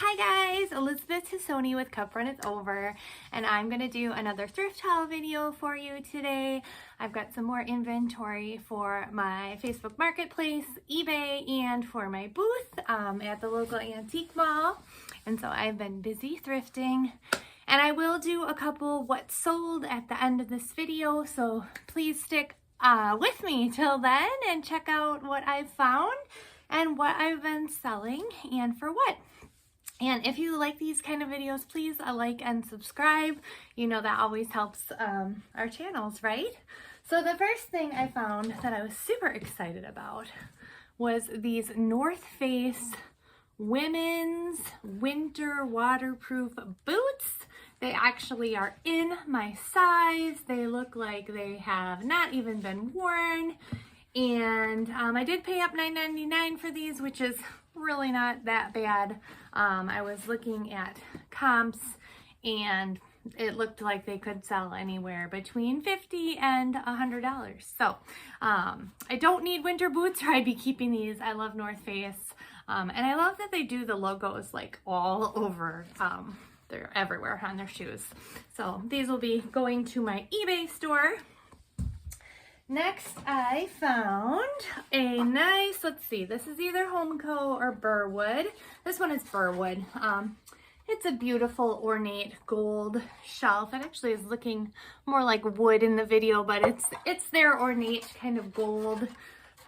Hi guys, Elizabeth Tassoni with Cup Run It's Over, and I'm going to do another thrift haul video for you today. I've got some more inventory for my Facebook Marketplace, eBay, and for my booth at the local antique mall. And so I've been busy thrifting, and I will do a couple what's sold at the end of this video, so please stick with me till then and check out what I've found and what I've been selling and for what. And if you like these kind of videos, please like and subscribe. You know that always helps our channels, right? So the first thing I found that I was super excited about was these North Face women's winter waterproof boots. They actually are in my size. They look like they have not even been worn. And I did pay up $9.99 for these, which is really not that bad. I was looking at comps and it looked like they could sell anywhere between $50 and $100. So I don't need winter boots or I'd be keeping these. I love North Face. And I love that they do the logos like all over. They're everywhere on their shoes. So these will be going to my eBay store. Next, I found a nice, let's see, this is either Homeco or Burwood. This one is Burwood. It's a beautiful ornate gold shelf. It actually is looking more like wood in the video, but it's their ornate kind of gold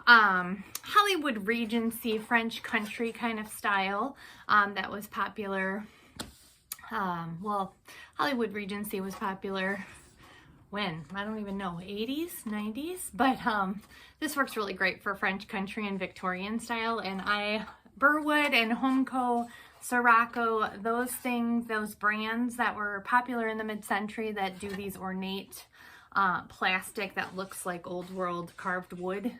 Hollywood Regency French country kind of style that was popular. Well, Hollywood Regency was popular when? I don't even know, 80s, 90s? But this works really great for French country and Victorian style. And Burwood and Homeco, Sirocco, those things, those brands that were popular in the mid-century that do these ornate plastic that looks like old world carved wood,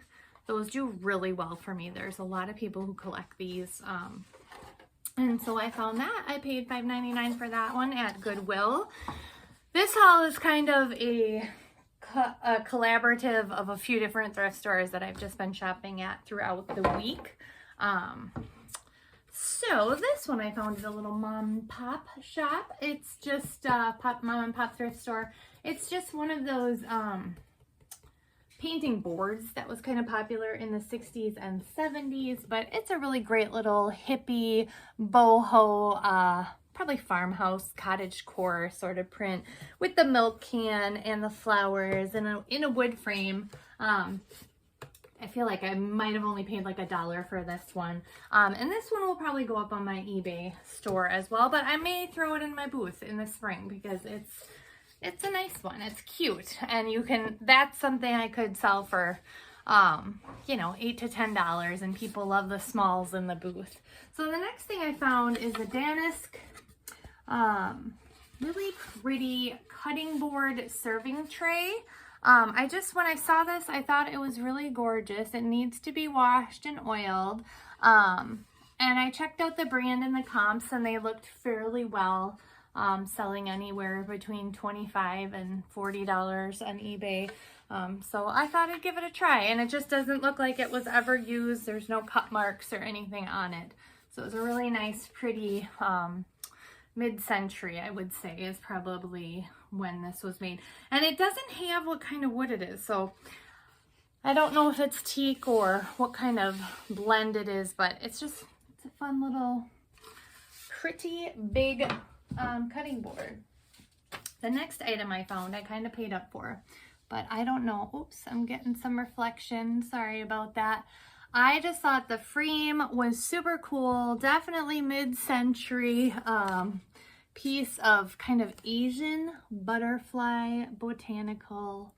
those do really well for me. There's a lot of people who collect these. And so I found that. I paid $5.99 for that one at Goodwill. This haul is kind of a collaborative of a few different thrift stores that I've just been shopping at throughout the week. So this one I found is a little mom and pop shop. It's just a mom and pop thrift store. It's just one of those painting boards that was kind of popular in the 60s and 70s, but it's a really great little hippie boho probably farmhouse, cottagecore sort of print with the milk can and the flowers and in a wood frame. I feel like I might have only paid like $1 for this one. And this one will probably go up on my eBay store as well, but I may throw it in my booth in the spring because it's a nice one. It's cute. And that's something I could sell for you know, $8 to $10, and people love the smalls in the booth. So the next thing I found is a Danisk really pretty cutting board serving tray. When I saw this, I thought it was really gorgeous. It needs to be washed and oiled. And I checked out the brand and the comps, and they looked fairly well, selling anywhere between $25 and $40 on eBay. So I thought I'd give it a try, and it just doesn't look like it was ever used. There's no cut marks or anything on it. So it's a really nice, pretty, mid-century, I would say, is probably when this was made. And it doesn't have what kind of wood it is, so I don't know if it's teak or what kind of blend it is, but it's a fun little pretty big cutting board. The next item I found, I kind of paid up for, but I don't know. Oops, I'm getting some reflection. Sorry about that. I just thought the frame was super cool. Definitely mid-century piece of kind of Asian butterfly botanical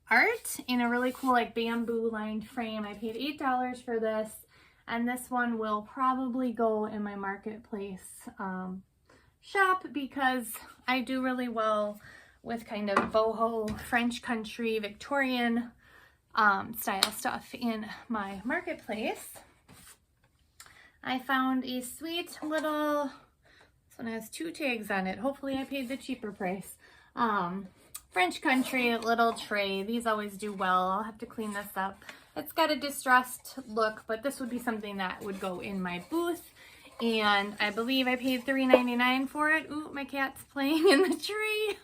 art in a really cool like bamboo lined frame. I paid $8 for this, and this one will probably go in my marketplace shop because I do really well with kind of boho, French country, Victorian style stuff in my marketplace. I found a sweet little, this one has 2 tags on it. Hopefully I paid the cheaper price. French country little tray. These always do well. I'll have to clean this up. It's got a distressed look, but this would be something that would go in my booth. And I believe I paid $3.99 for it. Ooh, my cat's playing in the tree.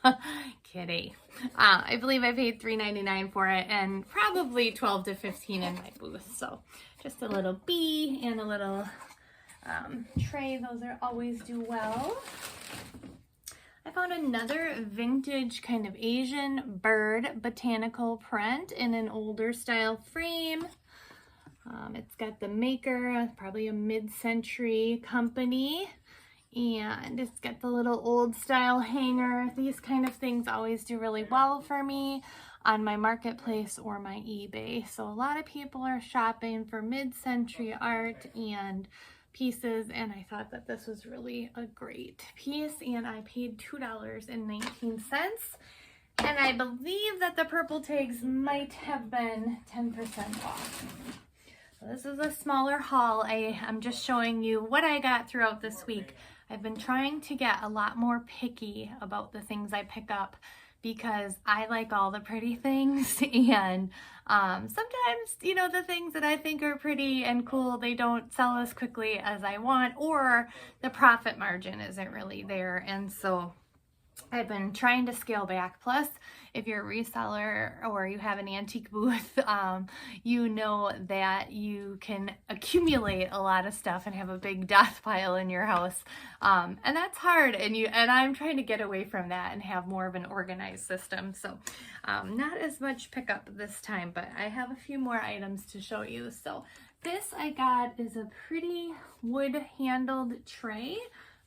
Kitty. I believe I paid $3.99 for it, and probably $12 to $15 in my booth. So just a little bee and a little tray. Those are always do well. I found another vintage kind of Asian bird botanical print in an older style frame. It's got the maker, probably a mid-century company, and it's got the little old style hanger. These kind of things always do really well for me on my marketplace or my eBay. So a lot of people are shopping for mid-century art and pieces, and I thought that this was really a great piece, and I paid $2.19. And I believe that the purple tags might have been 10% off. So this is a smaller haul. I'm just showing you what I got throughout this week. I've been trying to get a lot more picky about the things I pick up because I like all the pretty things, and sometimes, you know, the things that I think are pretty and cool, they don't sell as quickly as I want, or the profit margin isn't really there. And so I've been trying to scale back. Plus, if you're a reseller or you have an antique booth, you know that you can accumulate a lot of stuff and have a big death pile in your house. And that's hard. And I'm trying to get away from that and have more of an organized system. So not as much pickup this time, but I have a few more items to show you. So this I got is a pretty wood handled tray.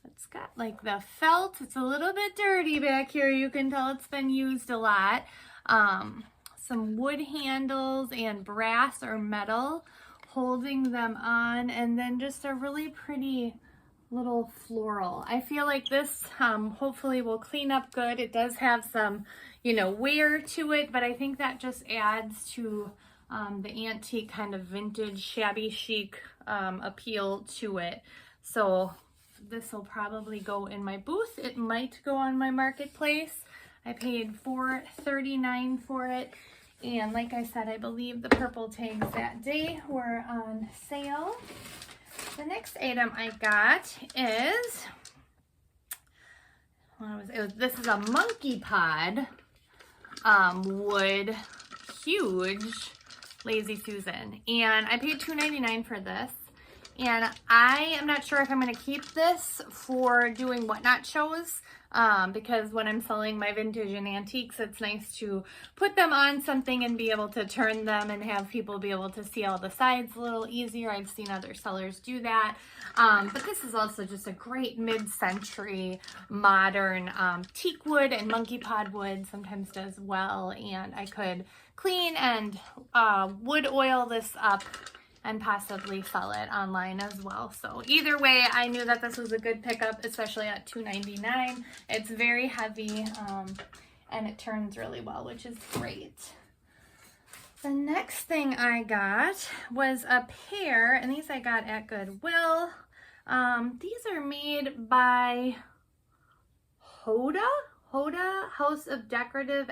It's got like the felt. It's a little bit dirty back here. You can tell it's been used a lot. Some wood handles and brass or metal holding them on, and then just a really pretty little floral. I feel like this hopefully will clean up good. It does have some, you know, wear to it, but I think that just adds to the antique kind of vintage shabby chic appeal to it. So this will probably go in my booth. It might go on my marketplace. I paid $4.39 for it. And like I said, I believe the purple tags that day were on sale. The next item I got is, this is a monkey pod wood, huge Lazy Susan. And I paid $2.99 for this. And I am not sure if I'm going to keep this for doing whatnot shows, because when I'm selling my vintage and antiques, it's nice to put them on something and be able to turn them and have people be able to see all the sides a little easier. I've seen other sellers do that. But this is also just a great mid-century modern teak wood, and monkey pod wood sometimes does well. And I could clean and wood oil this up and possibly sell it online as well. So either way, I knew that this was a good pickup, especially at $2.99. It's very heavy, and it turns really well, which is great. The next thing I got was a pair, and these I got at Goodwill. These are made by Hoda House of Decorative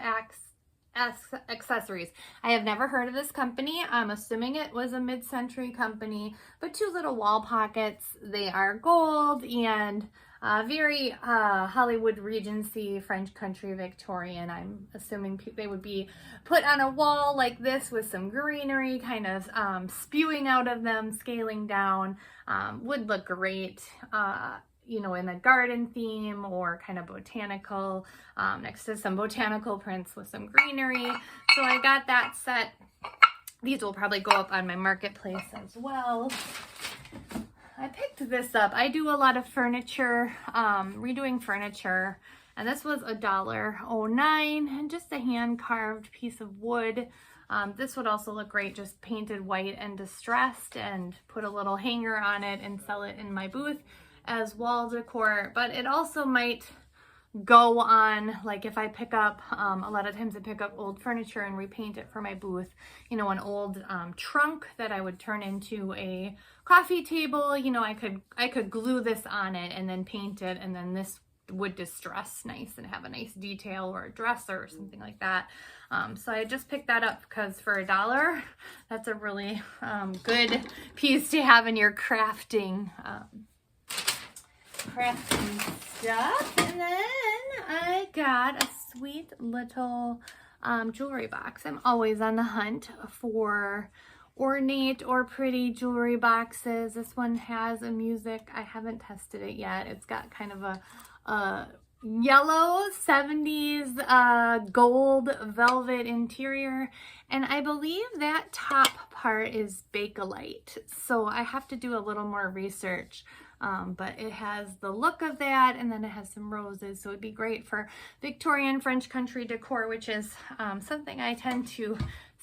Accessories. I have never heard of this company. I'm assuming it was a mid-century company, but two little wall pockets. They are gold and very Hollywood Regency, French country Victorian. I'm assuming they would be put on a wall like this with some greenery kind of spewing out of them, scaling down. Would look great you know, in a garden theme or kind of botanical, next to some botanical prints with some greenery. So I got that set. These will probably go up on my marketplace as well. I picked this up. I do a lot of furniture, redoing furniture, and this was $1.09, and just a hand-carved piece of wood. This would also look great just painted white and distressed, and put a little hanger on it and sell it in my booth as wall decor. But it also might go on, like if I pick up, a lot of times I pick up old furniture and repaint it for my booth, you know, an old trunk that I would turn into a coffee table. You know, I could glue this on it and then paint it, and then this would distress nice and have a nice detail or a dresser or something like that. So I just picked that up because for $1, that's a really good piece to have in your crafting crafty stuff. And then I got a sweet little jewelry box. I'm always on the hunt for ornate or pretty jewelry boxes. This one has a music. I haven't tested it yet. It's got kind of a yellow 70s gold velvet interior, and I believe that top part is Bakelite, so I have to do a little more research, but it has the look of that, and then it has some roses, so it'd be great for Victorian French country decor, which is something I tend to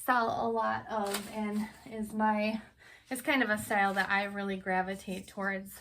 sell a lot of, and is kind of a style that I really gravitate towards.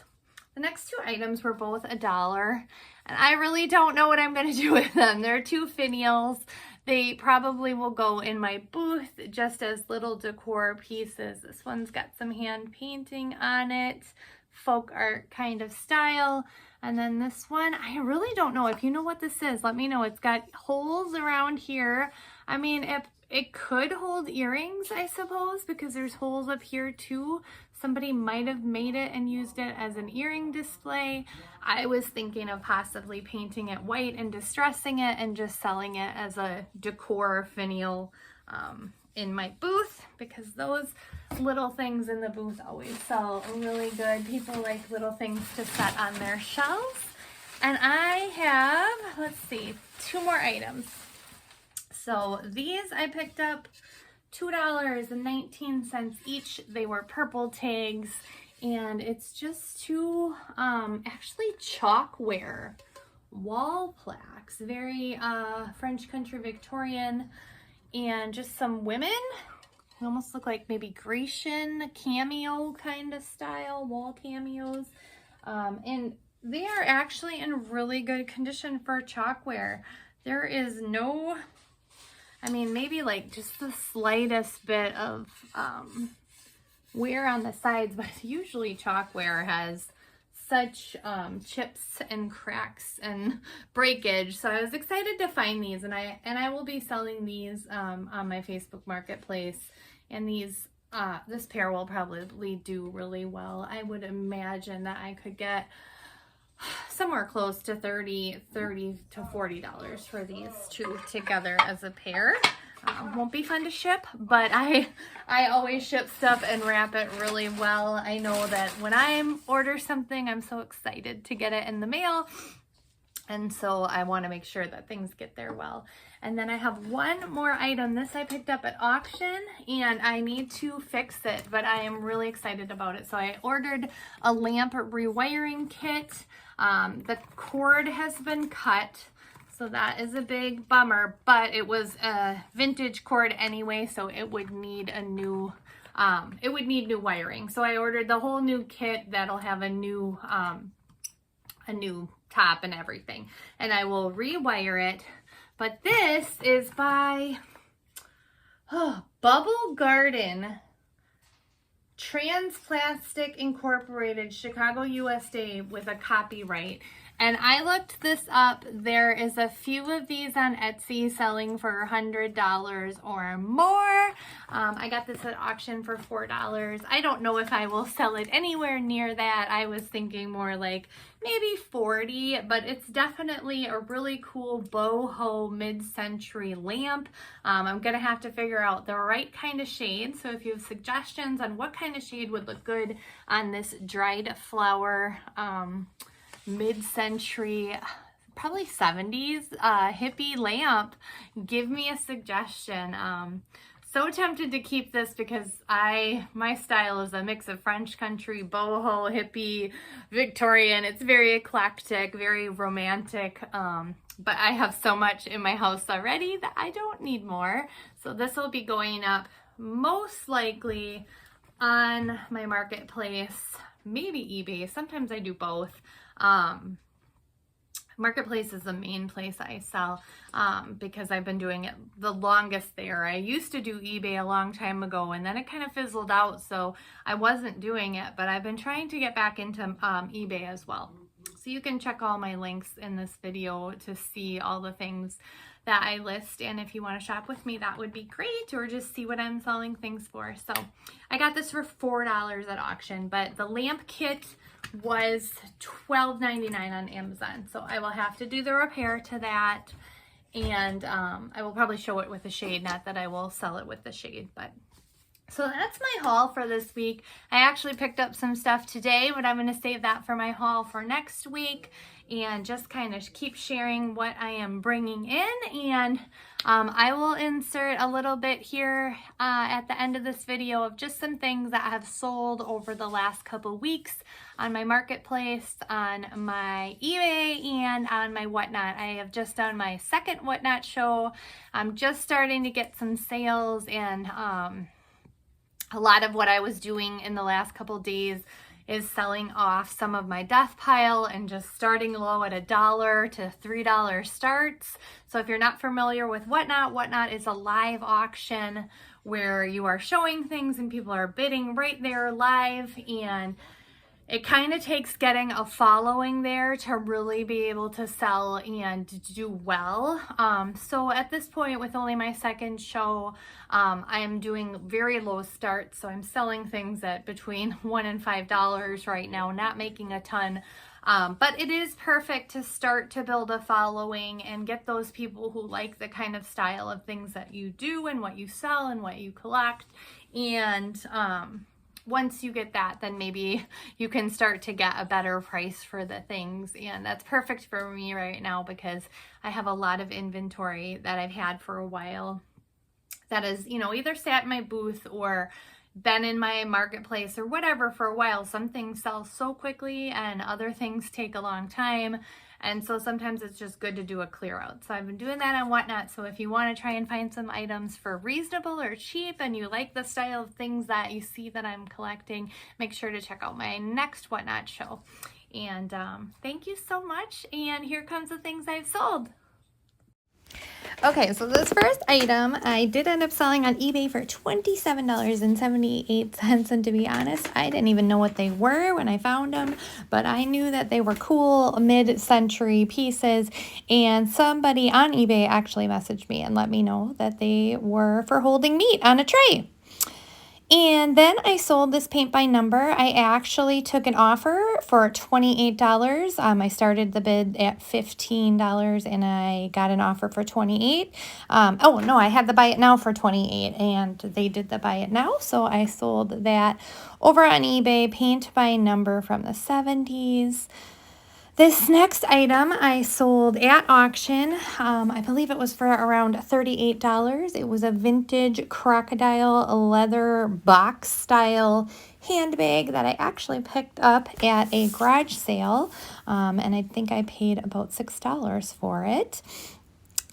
The next two items were both $1, and I really don't know what I'm going to do with them. They're two finials. They probably will go in my booth just as little decor pieces. This one's got some hand painting on it, folk art kind of style. And then this one, I really don't know. If you know what this is, let me know. It's got holes around here. I mean, it could hold earrings, I suppose, because there's holes up here too. Somebody might have made it and used it as an earring display. I was thinking of possibly painting it white and distressing it and just selling it as a decor finial in my booth, because those little things in the booth always sell really good. People like little things to set on their shelves. And I have, let's see, two more items. So these I picked up $2.19 each. They were purple tags, and it's just two actually chalkware wall plaques, very French country Victorian, and just some women who almost look like maybe Grecian cameo kind of style, wall cameos, and they are actually in really good condition for chalkware. There is no, I mean, maybe like just the slightest bit of wear on the sides, but usually chalkware has such chips and cracks and breakage. So I was excited to find these, and I will be selling these on my Facebook Marketplace. And these this pair will probably do really well. I would imagine that I could get somewhere close to $30 to $40 for these two together as a pair. Won't be fun to ship, but I always ship stuff and wrap it really well. I know that when I order something, I'm so excited to get it in the mail, and so I want to make sure that things get there well. And then I have one more item. This I picked up at auction, and I need to fix it, but I am really excited about it. So I ordered a lamp rewiring kit. The cord has been cut, so that is a big bummer, but it was a vintage cord anyway, so it would need a new new wiring. So I ordered the whole new kit that'll have a new top and everything, and I will rewire it. But this is by Bubble Garden Transplastic Incorporated, Chicago, USA, with a copyright. And I looked this up. There is a few of these on Etsy selling for $100 or more. I got this at auction for $4. I don't know if I will sell it anywhere near that. I was thinking more like maybe $40, but it's definitely a really cool boho mid-century lamp. I'm gonna have to figure out the right kind of shade. So if you have suggestions on what kind of shade would look good on this dried flower mid-century, probably 70s hippie lamp, give me a suggestion. So tempted to keep this because my style is a mix of French country, boho, hippie, Victorian. It's very eclectic, very romantic, but I have so much in my house already that I don't need more. So this will be going up most likely on my marketplace, maybe eBay. Sometimes I do both. Marketplace is the main place I sell because I've been doing it the longest there. I used to do eBay a long time ago, and then it kind of fizzled out, so I wasn't doing it, but I've been trying to get back into eBay as well. So you can check all my links in this video to see all the things that I list, and if you want to shop with me, that would be great, or just see what I'm selling things for. So I got this for $4 at auction, but the lamp kit was $12.99 on Amazon. So I will have to do the repair to that. And I will probably show it with the shade, not that I will sell it with the shade, but so that's my haul for this week. I actually picked up some stuff today, but I'm going to save that for my haul for next week and just kind of keep sharing what I am bringing in. And I will insert a little bit here at the end of this video of just some things that have sold over the last couple weeks on my marketplace, on my eBay, and on my Whatnot. I have just done my second Whatnot show. I'm just starting to get some sales, and a lot of what I was doing in the last couple days is selling off some of my death pile and just starting low at $1 to $3 starts. So if you're not familiar with Whatnot, Whatnot is a live auction where you are showing things and people are bidding right there live, and it kind of takes getting a following there to really be able to sell and do well. So at this point, with only my second show, I am doing very low starts. So I'm selling things at between $1 and $5 right now, not making a ton. But it is perfect to start to build a following and get those people who like the kind of style of things that you do and what you sell and what you collect. And once you get that, then maybe you can start to get a better price for the things. And that's perfect for me right now because I have a lot of inventory that I've had for a while that is, you know, either sat in my booth or been in my marketplace or whatever for a while. Some things sell so quickly and other things take a long time. And so sometimes it's just good to do a clear out. So I've been doing that on Whatnot. So if you want to try and find some items for reasonable or cheap and you like the style of things that you see that I'm collecting, make sure to check out my next Whatnot show. And thank you so much. And here comes the things I've sold. Okay, so this first item I did end up selling on eBay for $27.78, and to be honest, I didn't even know what they were when I found them, but I knew that they were cool mid-century pieces, and somebody on eBay actually messaged me and let me know that they were for holding meat on a tray. And then I sold this paint by number. I actually took an offer for $28. I started the bid at $15 and I got an offer for $28. Oh no, I had the buy it now for $28 and they did the buy it now. So I sold that over on eBay, paint by number from the 70s. This next item I sold at auction. I believe it was for around $38. It was a vintage crocodile leather box style handbag that I actually picked up at a garage sale. And I think I paid about $6 for it.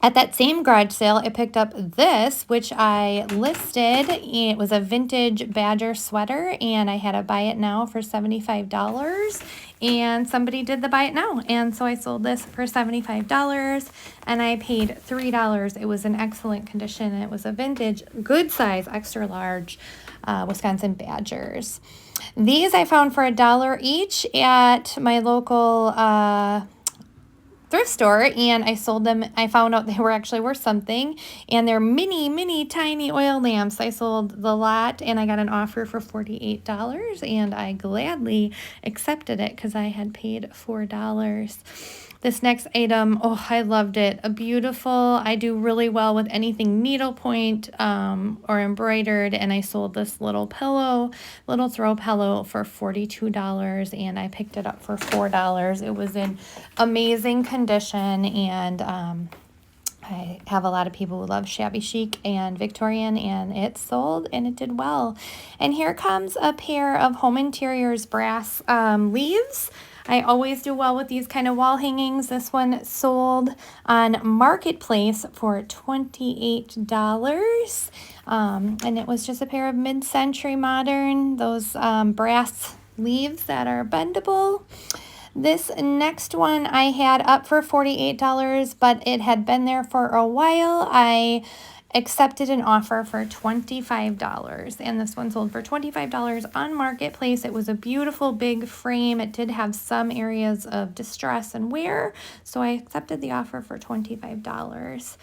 At that same garage sale, I picked up this, which I listed. It was a vintage Badger sweater, and I had a buy it now for $75. And somebody did the buy it now, and so I sold this for $75, and I paid $3. It was in excellent condition. It was a vintage, good size, extra large Wisconsin Badgers. These I found for $1 each at my local thrift store, and I sold them. I found out they were actually worth something, and they're mini tiny oil lamps. I sold the lot and I got an offer for $48, and I gladly accepted it because I had paid $4. This next item, oh, I loved it. A beautiful, I do really well with anything needlepoint or embroidered, and I sold this little pillow, little throw pillow for $42, and I picked it up for $4. It was in amazing condition, and I have a lot of people who love shabby chic and Victorian, and it sold and it did well. And here comes a pair of Home Interiors brass leaves. I always do well with these kind of wall hangings. This one sold on Marketplace for $28. And it was just a pair of mid-century modern, those brass leaves that are bendable. This next one I had up for $48, but it had been there for a while. I accepted an offer for $25, and this one sold for $25 on Marketplace. It was a beautiful big frame. It did have some areas of distress and wear, so I accepted the offer for $25.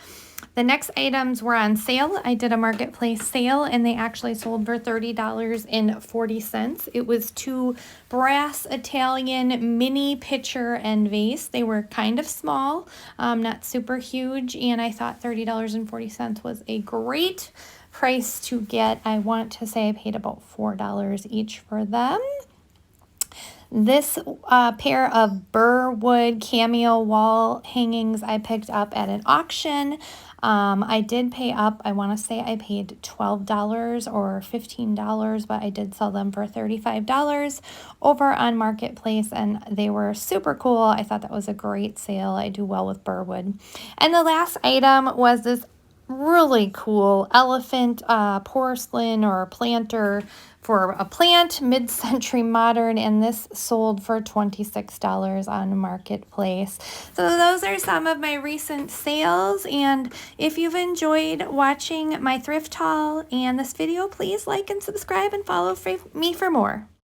The next items were on sale. I did a marketplace sale and they actually sold for $30.40. It was 2 brass Italian mini pitcher and vase. They were kind of small, not super huge, and I thought $30.40 was a great price to get. I want to say I paid about $4 each for them. This pair of burr wood cameo wall hangings I picked up at an auction. I did pay up. I want to say I paid $12 or $15, but I did sell them for $35 over on Marketplace, and they were super cool. I thought that was a great sale. I do well with burr wood. And the last item was this really cool elephant porcelain or planter for a plant, mid-century modern, and this sold for $26 on Marketplace. So those are some of my recent sales, and if you've enjoyed watching my thrift haul and this video, please like and subscribe and follow me for more.